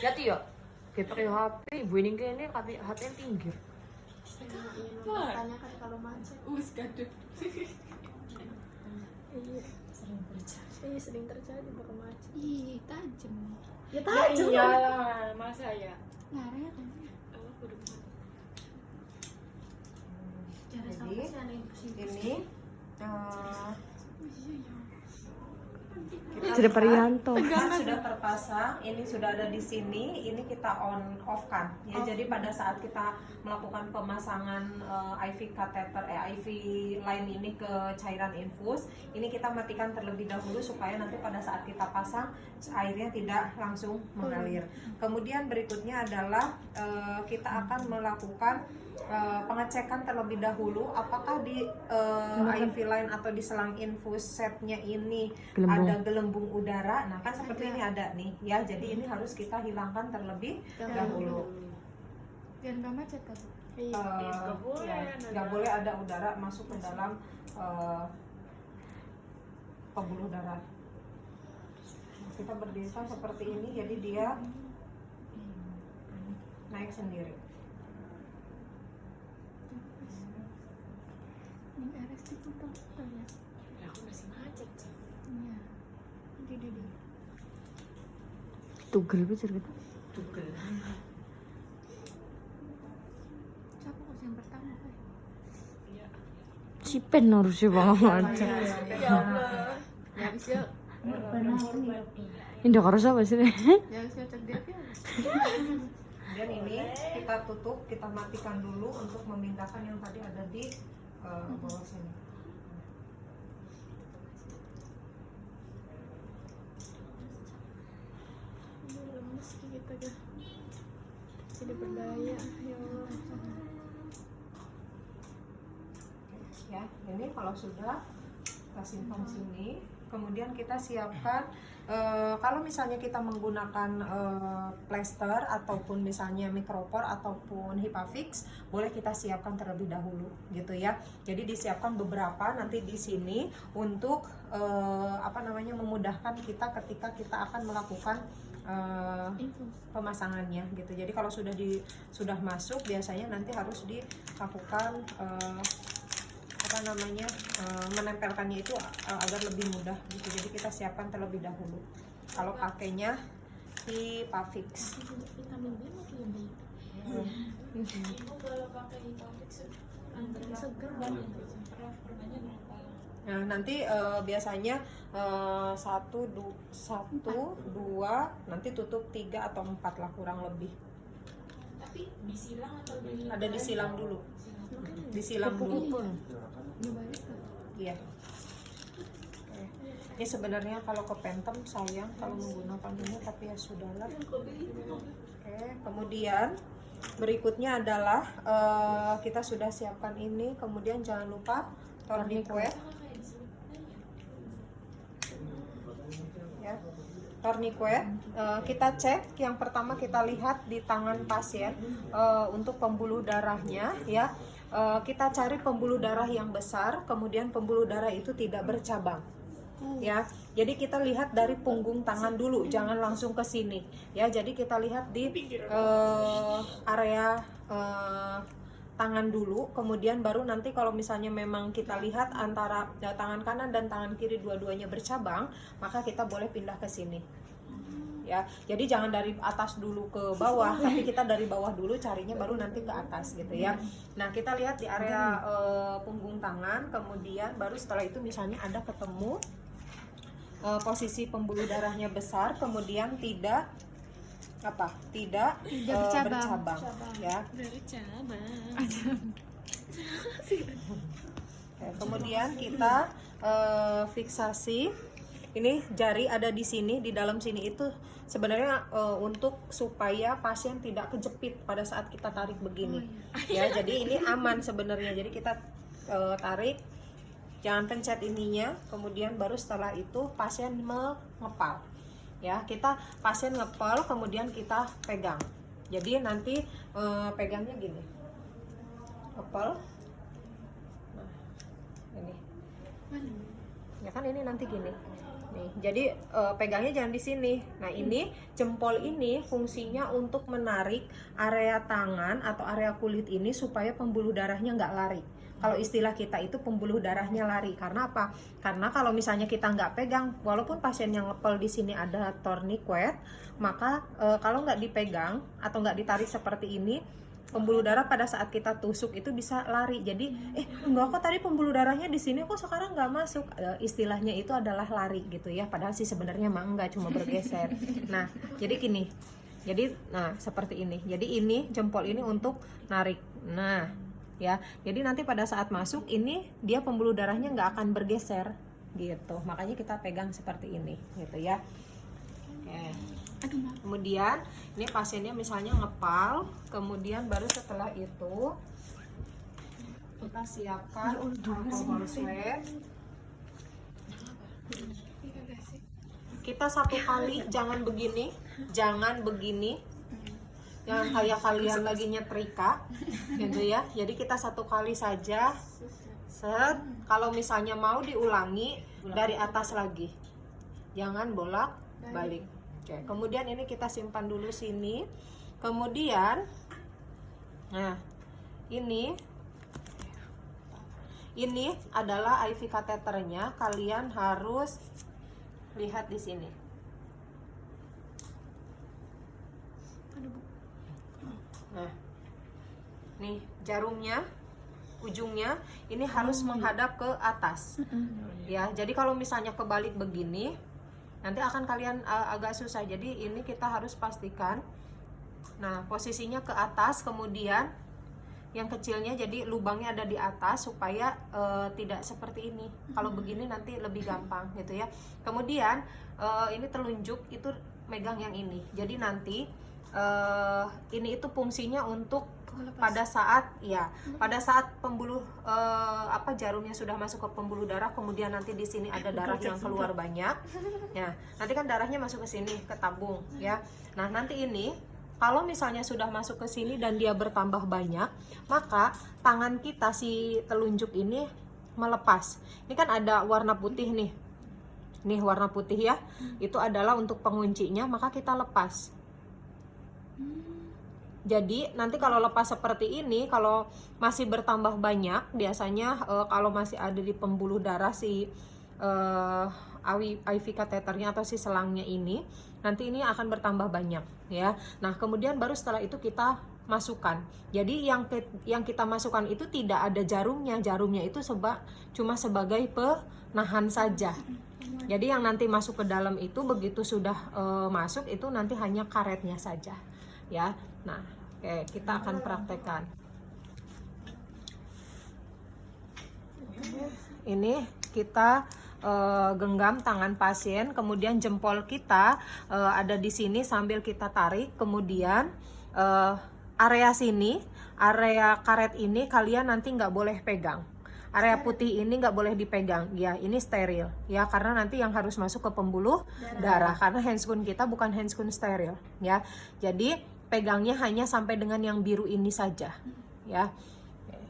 Hati ya. Kita pakai HP, ibu ini kayaknya hati tinggi. Makanya kan kalau macet. Gaduh. Iya. Sering terjadi bakal macet. Ih, tajam. Ya Ya tajam. iyalah, masa ya? Ngarep kan. Oh, kudu. Jangan Jadi, sampai sih ada yang pusing. Ini Jadi Prianto. kan sudah terpasang, ini sudah ada di sini, ini kita on off kan. Ya, jadi pada saat kita melakukan pemasangan IV catheter, IV line ini ke cairan infus, ini kita matikan terlebih dahulu supaya nanti pada saat kita pasang airnya tidak langsung mengalir. Kemudian berikutnya adalah kita akan melakukan pengecekan terlebih dahulu apakah di IV line atau di selang infus setnya ini ada gelembung udara. Nah kan seperti ini ada nih ya, jadi ini harus kita hilangkan terlebih dahulu. Biar nggak macet kan. Nggak boleh, Ya, nggak boleh ada udara masuk ke dalam pembuluh darah. Kita berdirikan seperti ini, jadi dia naik sendiri. Ini RS dipotong ya. Ya, aku masih macet sih. Iya. Di. Tugel bener gitu. Tugel. Siapa kok yang pertama kan? Iya. Cipen harusnya banget aja. Ya Allah. Ya bisa. Ini harus apa sih? Ya bisa cek dia ya. Dan ini kita tutup, kita matikan dulu untuk memindahkan yang tadi ada di bawah sini. Ini lemes kita kan. Jadi berdaya ya Allah. Ya, ini kalau sudah kita simpan sini, kemudian kita siapkan kalau misalnya kita menggunakan plester ataupun misalnya micropore ataupun Hipafix, boleh kita siapkan terlebih dahulu gitu ya. Jadi disiapkan beberapa nanti di sini untuk memudahkan kita ketika kita akan melakukan pemasangannya gitu. Jadi kalau sudah masuk biasanya nanti harus dilakukan menempelkannya itu agar lebih mudah gitu. Jadi kita siapkan terlebih dahulu. Kalau pakainya Hipafix. Vitamin B makin yang baik. Ibu kalau pakai Hipafix antara Seger banyak pernahnya berapa? Nah nanti biasanya 1, 2, nanti tutup 3 atau 4 lah kurang lebih. Tapi disilang atau Ada disilang dulu. Disilang dulu. Iya. Oke. Ini sebenarnya kalau ke Phantom sayang kalau menggunakan ini, tapi ya sudahlah. Oke, kemudian berikutnya adalah kita sudah siapkan ini, kemudian jangan lupa tourniquet. Ya. Tourniquet, kita cek yang pertama kita lihat di tangan pasien untuk pembuluh darahnya ya. Kita cari pembuluh darah yang besar, kemudian pembuluh darah itu tidak bercabang. Ya, jadi kita lihat dari punggung tangan dulu, jangan langsung ke sini. Ya, jadi kita lihat di area tangan dulu, kemudian baru nanti kalau misalnya memang kita lihat antara tangan kanan dan tangan kiri dua-duanya bercabang, maka kita boleh pindah ke sini. Ya, jadi jangan dari atas dulu ke bawah, tapi kita dari bawah dulu carinya baru nanti ke atas gitu ya. Nah, kita lihat di area punggung tangan, kemudian baru setelah itu misalnya ada ketemu posisi pembuluh darahnya besar, kemudian tidak bercabang ya. Kemudian kita fiksasi. Ini jari ada di sini, di dalam sini itu sebenarnya untuk supaya pasien tidak kejepit pada saat kita tarik begini. Ya, jadi ini aman sebenarnya. Jadi kita tarik, jangan pencet ininya, kemudian baru setelah itu pasien mengepal. Ya, kita pasien ngepal, kemudian kita pegang. Jadi nanti pegangnya gini, ngepal. Nah, ini. Ya kan ini nanti gini. Nih, jadi pegangnya jangan di sini. Nah, ini jempol ini fungsinya untuk menarik area tangan atau area kulit ini supaya pembuluh darahnya nggak lari. Kalau istilah kita itu pembuluh darahnya lari. Karena apa? Karena kalau misalnya kita nggak pegang, walaupun pasien yang ngepel di sini ada tourniquet, maka kalau nggak dipegang atau nggak ditarik seperti ini, pembuluh darah pada saat kita tusuk itu bisa lari. Jadi enggak kok tadi pembuluh darahnya di sini kok sekarang nggak masuk. Istilahnya itu adalah lari gitu ya. Padahal sih sebenarnya mah enggak, cuma bergeser. Nah, jadi gini. Jadi nah seperti ini. Jadi ini jempol ini untuk narik. Nah, ya. Jadi nanti pada saat masuk ini dia pembuluh darahnya nggak akan bergeser gitu. Makanya kita pegang seperti ini gitu ya. Oke. Kemudian ini pasiennya misalnya ngepal, kemudian baru setelah itu kita siapkan alkohol swab. Kita satu kali, jangan begini, jangan kayak kalian lagi nyetrika gitu ya. Jadi kita satu kali saja. Set. Kalau misalnya mau diulangi dari atas lagi, jangan bolak balik. Oke, kemudian ini kita simpan dulu sini. Kemudian, nah ini adalah IV kateternya. Kalian harus lihat di sini. Nah, nih jarumnya, ujungnya ini harus menghadap ke atas. Ya, jadi kalau misalnya kebalik begini, nanti akan kalian agak susah. Jadi ini kita harus pastikan. Nah, posisinya ke atas, kemudian yang kecilnya jadi lubangnya ada di atas supaya tidak seperti ini. Kalau begini nanti lebih gampang gitu ya. Kemudian ini telunjuk itu megang yang ini. Jadi nanti ini itu fungsinya untuk pada saat pembuluh jarumnya sudah masuk ke pembuluh darah, kemudian nanti di sini ada darah yang keluar banyak. Ya, nanti kan darahnya masuk ke sini ke tabung ya. Nah, nanti ini kalau misalnya sudah masuk ke sini dan dia bertambah banyak, maka tangan kita si telunjuk ini melepas. Ini kan ada warna putih nih. Nih warna putih ya. Itu adalah untuk penguncinya, maka kita lepas. Jadi nanti kalau lepas seperti ini, kalau masih bertambah banyak, biasanya kalau masih ada di pembuluh darah si IV kateternya atau si selangnya ini, nanti ini akan bertambah banyak ya. Nah, kemudian baru setelah itu kita masukkan. Jadi yang kita masukkan itu tidak ada jarumnya. Jarumnya itu cuma sebagai penahan saja. Jadi yang nanti masuk ke dalam itu begitu sudah masuk itu nanti hanya karetnya saja ya. Nah, oke, kita akan praktekkan. Ini kita genggam tangan pasien, kemudian jempol kita ada di sini sambil kita tarik, kemudian area sini, area karet ini kalian nanti nggak boleh pegang. Area putih ini nggak boleh dipegang, ya ini steril, ya karena nanti yang harus masuk ke pembuluh darah, karena handscoon kita bukan handscoon steril, ya. Jadi pegangnya hanya sampai dengan yang biru ini saja, ya.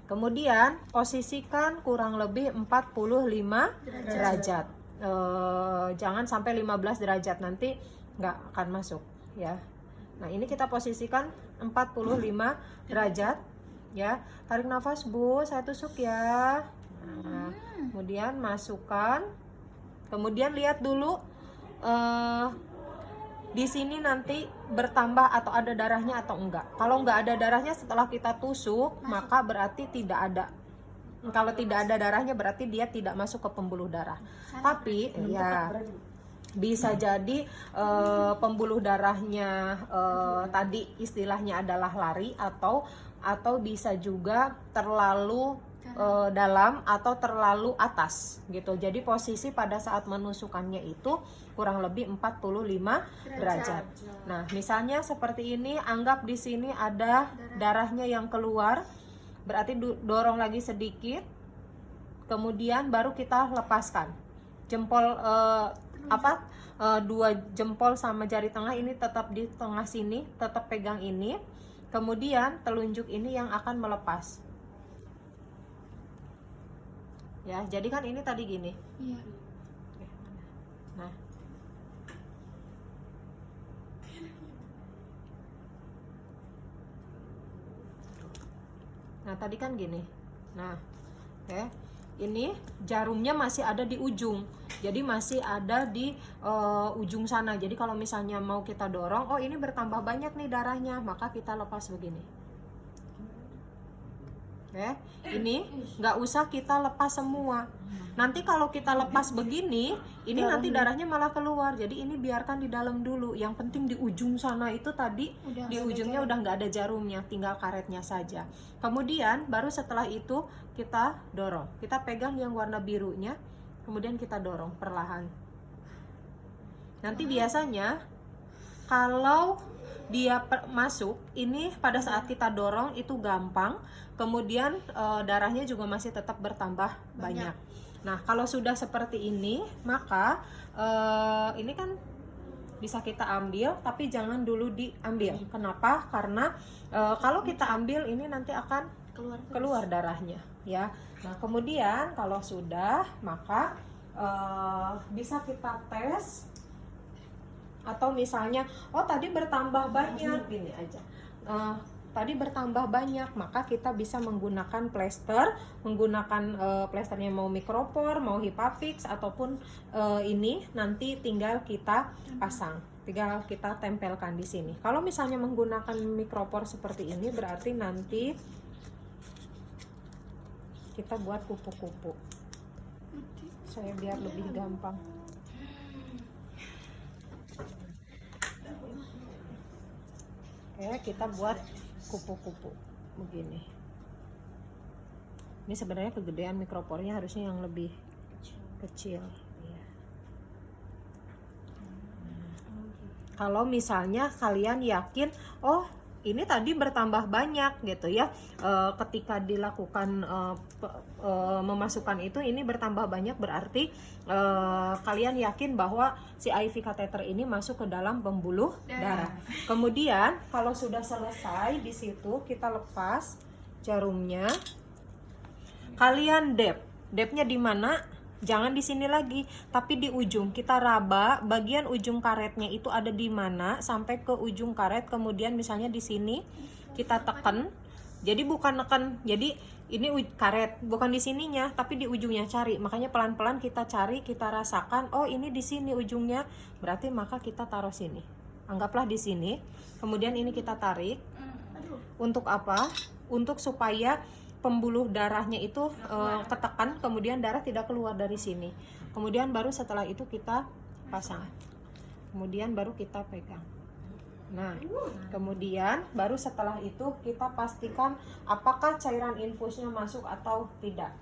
Kemudian posisikan kurang lebih 45 derajat. Jangan sampai 15 derajat, nanti nggak akan masuk, ya. Nah ini kita posisikan 45 derajat, ya. Tarik nafas Bu, saya tusuk ya. Nah, kemudian masukkan, kemudian lihat dulu di sini nanti bertambah atau ada darahnya atau enggak. Kalau enggak ada darahnya setelah kita tusuk, maka berarti tidak ada. Kalau tidak ada darahnya berarti dia tidak masuk ke pembuluh darah. Tapi ya bisa jadi pembuluh darahnya tadi istilahnya adalah lari, atau bisa juga terlalu dalam atau terlalu atas gitu. Jadi posisi pada saat menusukannya itu kurang lebih 45 derajat. Nah, misalnya seperti ini, anggap di sini ada darahnya yang keluar, berarti dorong lagi sedikit, kemudian baru kita lepaskan. Jempol dua jempol sama jari tengah ini tetap di tengah sini, tetap pegang ini. Kemudian telunjuk ini yang akan melepas. Ya, jadi kan ini tadi gini. Iya. Nah, nah tadi kan gini. Nah, oke, ini jarumnya masih ada di ujung, jadi masih ada di ujung sana. Jadi kalau misalnya mau kita dorong, oh ini bertambah banyak nih darahnya, maka kita lepas begini. Oke, ini nggak usah kita lepas semua. Nanti kalau kita lepas begini, ini nanti darahnya malah keluar. Jadi ini biarkan di dalam dulu. Yang penting di ujung sana itu tadi, di ujungnya udah nggak ada jarumnya, tinggal karetnya saja. Kemudian baru setelah itu kita dorong. Kita pegang yang warna birunya, kemudian kita dorong perlahan. Nanti biasanya kalau dia masuk, ini pada saat kita dorong itu gampang. Kemudian darahnya juga masih tetap bertambah banyak. Nah, kalau sudah seperti ini, maka ini kan bisa kita ambil, tapi jangan dulu diambil. Kenapa? Karena kalau kita ambil ini nanti akan keluar darahnya, ya. Nah, kemudian kalau sudah, maka bisa kita tes. Atau misalnya, oh tadi bertambah banyak, gini aja. Tadi bertambah banyak, maka kita bisa menggunakan plester, menggunakan plesternya mau micropore, mau Hipafix, ataupun ini nanti tinggal kita pasang, tinggal kita tempelkan di sini. Kalau misalnya menggunakan micropore seperti ini, berarti nanti kita buat kupu-kupu. Saya biar lebih gampang. Oke, kita buat kupu-kupu begini. Ini sebenarnya kegedean mikropornya, harusnya yang lebih kecil. Ya. Kalau misalnya kalian yakin, oh ini tadi bertambah banyak gitu ya, ketika dilakukan memasukkan itu ini bertambah banyak, berarti kalian yakin bahwa si IV kateter ini masuk ke dalam pembuluh darah. Kemudian kalau sudah selesai di situ, kita lepas jarumnya, kalian depnya di mana? Jangan di sini lagi, tapi di ujung. Kita raba bagian ujung karetnya itu ada di mana sampai ke ujung karet. Kemudian misalnya di sini kita tekan. Jadi bukan neken. Jadi ini karet, bukan di sininya, tapi di ujungnya cari. Makanya pelan-pelan kita cari, kita rasakan. Oh ini di sini ujungnya. Berarti maka kita taruh sini. Anggaplah di sini. Kemudian ini kita tarik. Untuk apa? Untuk supaya pembuluh darahnya itu ketekan, kemudian darah tidak keluar dari sini. Kemudian baru setelah itu kita pasang. Kemudian baru kita pegang. Nah, kemudian baru setelah itu kita pastikan apakah cairan infusnya masuk atau tidak.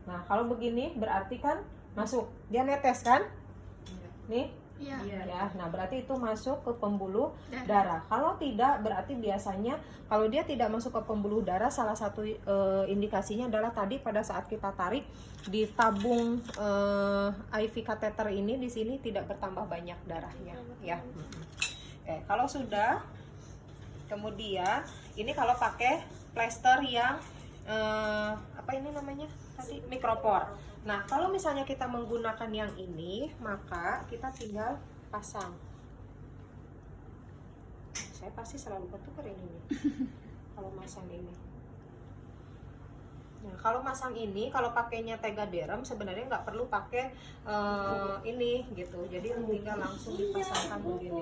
Nah, kalau begini berarti kan masuk. Dia netes kan? Nih. Iya. Ya, nah berarti itu masuk ke pembuluh darah. Kalau tidak, berarti biasanya kalau dia tidak masuk ke pembuluh darah, salah satu indikasinya adalah tadi pada saat kita tarik di tabung IV kateter ini, di sini tidak bertambah banyak darahnya, ya. Oke, kalau sudah, kemudian ini kalau pakai plester yang apa ini namanya tadi, micropore. Nah, kalau misalnya kita menggunakan yang ini, maka kita tinggal pasang. Saya pasti selalu ketukar ini nih. Kalau masang ini. Nah, kalau masang ini, kalau pakainya Tegaderm sebenarnya nggak perlu pakai ini gitu. Jadi tinggal langsung dipasangkan begini.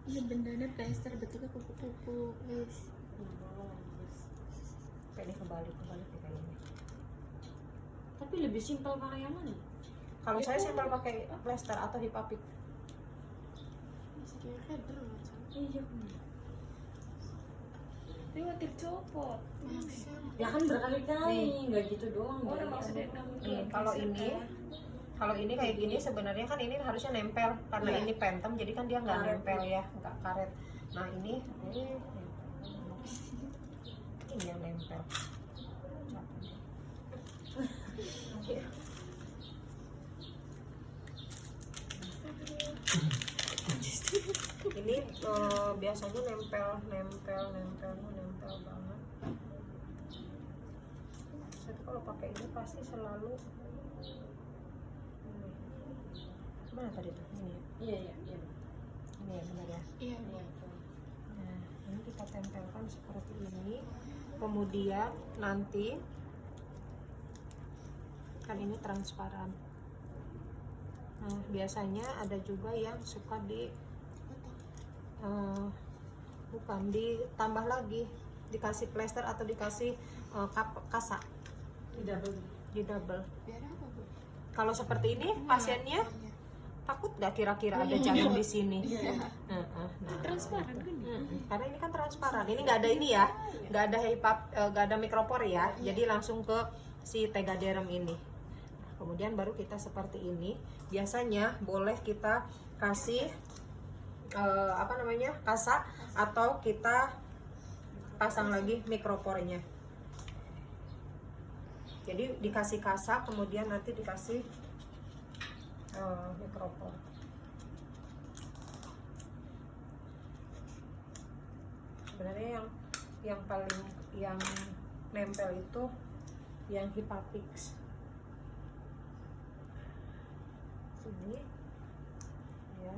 Iya benernya plester betul kupu-kupu, guys. Ini kembali kayak ini. Tapi lebih simpel pakai yang mana? Kalau saya simpel pakai plester atau Hipafix. Masih kayak header loh. Iya. Dia waktu copot. Ya kan berkali-kali, nggak gitu doang. Oh, maksudnya Kalau ini kayak gini sebenarnya kan ini harusnya nempel karena ini Phantom, jadi kan dia nggak nempel ya, nggak karet. Nah ini yang nempel. Ini biasanya nempel banget. kalau pakai ini pasti selalu mana tadi tuh ini ya? Iya, iya, iya. Ini ya benar ya. Iya. Nah, ini kita tempelkan seperti ini. Kemudian nanti kan ini transparan. Nah, biasanya ada juga yang suka bukan ditambah lagi, dikasih plester atau dikasih kasa di double. Biar apa, Bu? Kalau seperti ini pasiennya takut nggak kira-kira ada jarum di sini? Nah, Transparan kan? karena ini kan transparan, ini nggak ada ini ya, nggak ada nggak ada mikropor ya, jadi langsung ke si tegaderm ini. Nah, kemudian baru kita seperti ini. Biasanya boleh kita kasih kasa atau kita pasang lagi mikropornya. Jadi dikasih kasa, kemudian nanti dikasih mikropor. Sebenarnya yang paling nempel itu yang Hipafix. Sini ya.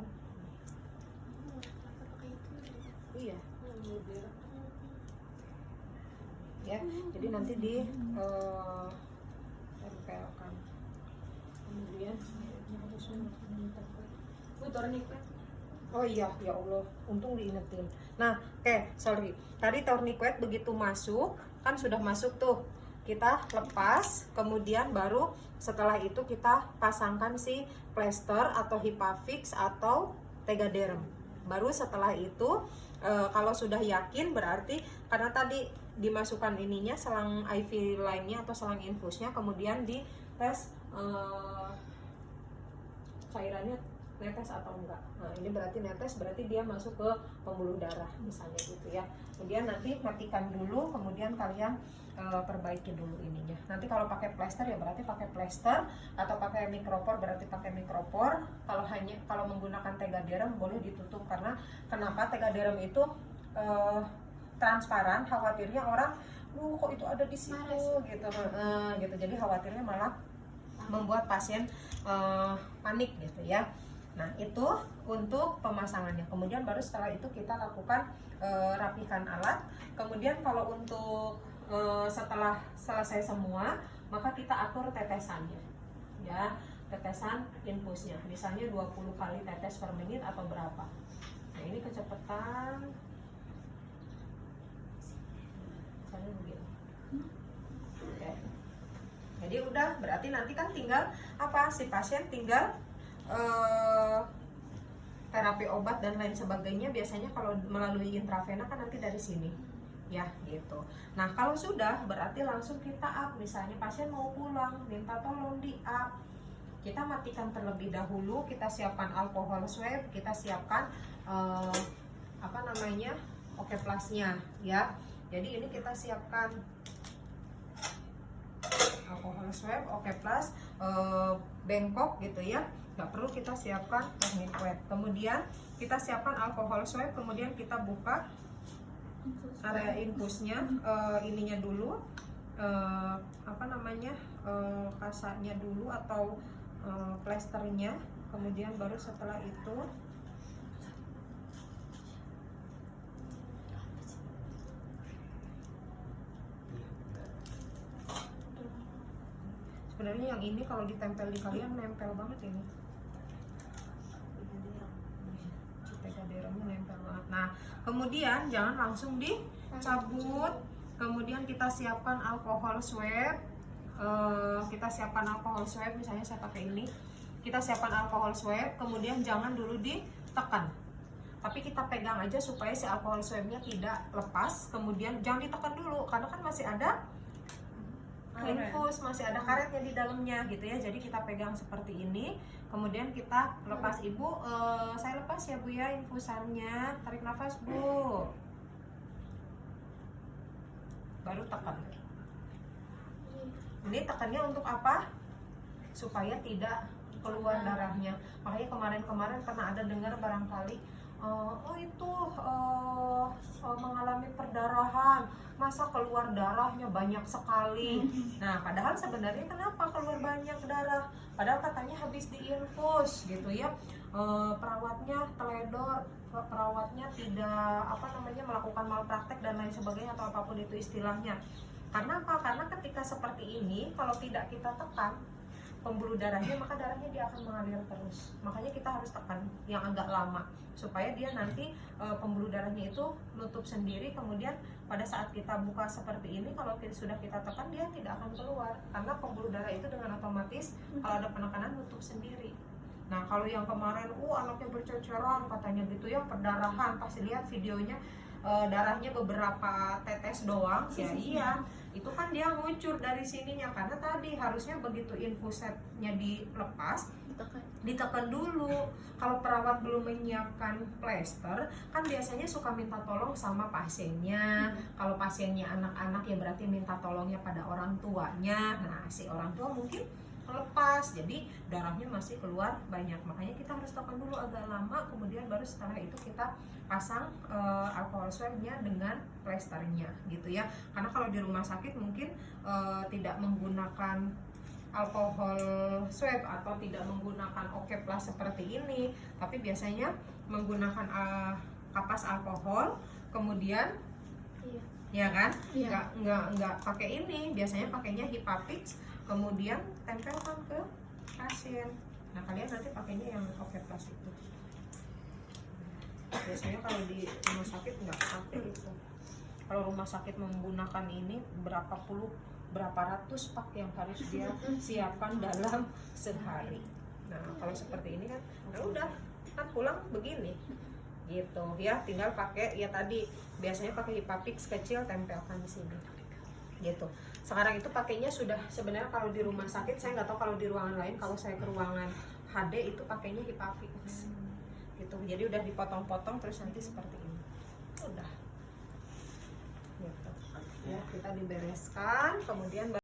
Iya. Ya, jadi nanti tempelkan. Kemudian oh iya, ya Allah, untung diingetin. Nah, sorry. Tadi tourniquet begitu masuk, kan sudah masuk tuh. Kita lepas, kemudian baru setelah itu kita pasangkan si plester atau Hipafix atau tegaderm. Baru setelah itu kalau sudah yakin berarti karena tadi dimasukkan ininya selang IV line-nya atau selang infusnya, kemudian di tes cairannya netes atau enggak. Nah, ini berarti netes, berarti dia masuk ke pembuluh darah misalnya gitu ya. Kemudian nanti matikan dulu, kemudian kalian perbaiki dulu ininya. Nanti kalau pakai plester ya berarti pakai plester, atau pakai mikropor berarti pakai mikropor. Kalau menggunakan tegaderm boleh ditutup, karena kenapa tegaderm itu transparan, khawatirnya orang kok itu ada di situ gitu. Gitu. Jadi khawatirnya malah membuat pasien panik gitu ya. Nah, itu untuk pemasangannya. Kemudian baru setelah itu kita lakukan rapikan alat. Kemudian kalau untuk setelah selesai semua, maka kita atur tetesannya. Ya, tetesan infusnya. Misalnya 20 kali tetes per menit atau berapa. Nah, ini kecepatan misalnya begini. Oke. Jadi udah, berarti nanti kan tinggal apa? Si pasien tinggal terapi obat dan lain sebagainya. Biasanya kalau melalui intravena kan nanti dari sini ya gitu. Nah, kalau sudah berarti langsung kita up. Misalnya pasien mau pulang, minta tolong di up, kita matikan terlebih dahulu, kita siapkan alkohol swab, kita siapkan Okeplasnya ya. Jadi ini kita siapkan alkohol swab, Okeplas, bengkok gitu ya. Nggak perlu kita siapkan tourniquet. Kemudian kita siapkan alkohol swab, kemudian kita buka area infusnya, ininya dulu, kasanya dulu atau plesternya. Kemudian baru setelah itu sebenarnya yang ini kalau ditempel di kalian nempel banget ini. Tegadermnya nempel banget. Nah, kemudian jangan langsung dicabut. Kemudian kita siapkan alkohol swab. Misalnya saya pakai ini. Kita siapkan alkohol swab. Kemudian jangan dulu ditekan, tapi kita pegang aja supaya si alkohol swabnya tidak lepas. Kemudian jangan ditekan dulu, karena kan masih ada infus, masih ada karetnya di dalamnya gitu ya. Jadi kita pegang seperti ini, kemudian kita lepas. Ibu, saya lepas ya Bu ya infusannya. Tarik nafas Bu, baru tekan. Ini tekannya untuk apa? Supaya tidak keluar darahnya. Makanya kemarin pernah ada dengar barangkali oh itu mengalami perdarahan, masa keluar darahnya banyak sekali. Nah, padahal sebenarnya kenapa keluar banyak darah? Padahal katanya habis diinfus gitu ya. Perawatnya teledor, perawatnya tidak melakukan malpraktek dan lain sebagainya atau apapun itu istilahnya. Karena apa? Karena ketika seperti ini kalau tidak kita tekan pembuluh darahnya, maka darahnya dia akan mengalir terus. Makanya kita harus tekan yang agak lama supaya dia nanti pembuluh darahnya itu nutup sendiri. Kemudian pada saat kita buka seperti ini, kalau sudah kita tekan dia tidak akan keluar karena pembuluh darah itu dengan otomatis kalau ada penekanan nutup sendiri. Nah, kalau yang kemarin anaknya berceceran katanya gitu ya, perdarahan, pasti lihat videonya darahnya beberapa tetes doang ya. Iya, itu kan dia ngucur dari sininya karena tadi harusnya begitu infusetnya dilepas ditekan dulu. Kalau perawat belum menyiapkan plester kan biasanya suka minta tolong sama pasiennya. Kalau pasiennya anak-anak ya berarti minta tolongnya pada orang tuanya. Nah, si orang tua mungkin lepas, jadi darahnya masih keluar banyak. Makanya kita harus tekan dulu agak lama, kemudian baru setelah itu kita pasang alkohol swabnya dengan plesternya gitu ya. Karena kalau di rumah sakit mungkin tidak menggunakan alkohol swab atau tidak menggunakan okeplas seperti ini, tapi biasanya menggunakan kapas alkohol, kemudian ya kan, nggak pakai ini, biasanya pakainya Hipapix, kemudian tempelkan ke pasien. Nah, kalian nanti pakainya yang okeplas itu. Biasanya kalau di rumah sakit nggak pakai itu. Kalau rumah sakit menggunakan ini berapa ratus pak yang harus dia siapkan dalam sehari. Nah, kalau seperti ini kan udah kan pulang begini gitu ya, tinggal pakai ya tadi biasanya pakai Hipapix kecil, tempelkan di sini gitu. Sekarang itu pakainya sudah sebenarnya kalau di rumah sakit, saya nggak tahu kalau di ruangan lain. Kalau saya ke ruangan HD itu pakainya Hipapix gitu. Jadi udah dipotong-potong terus nanti seperti ini. Udah gitu ya, kita dibereskan kemudian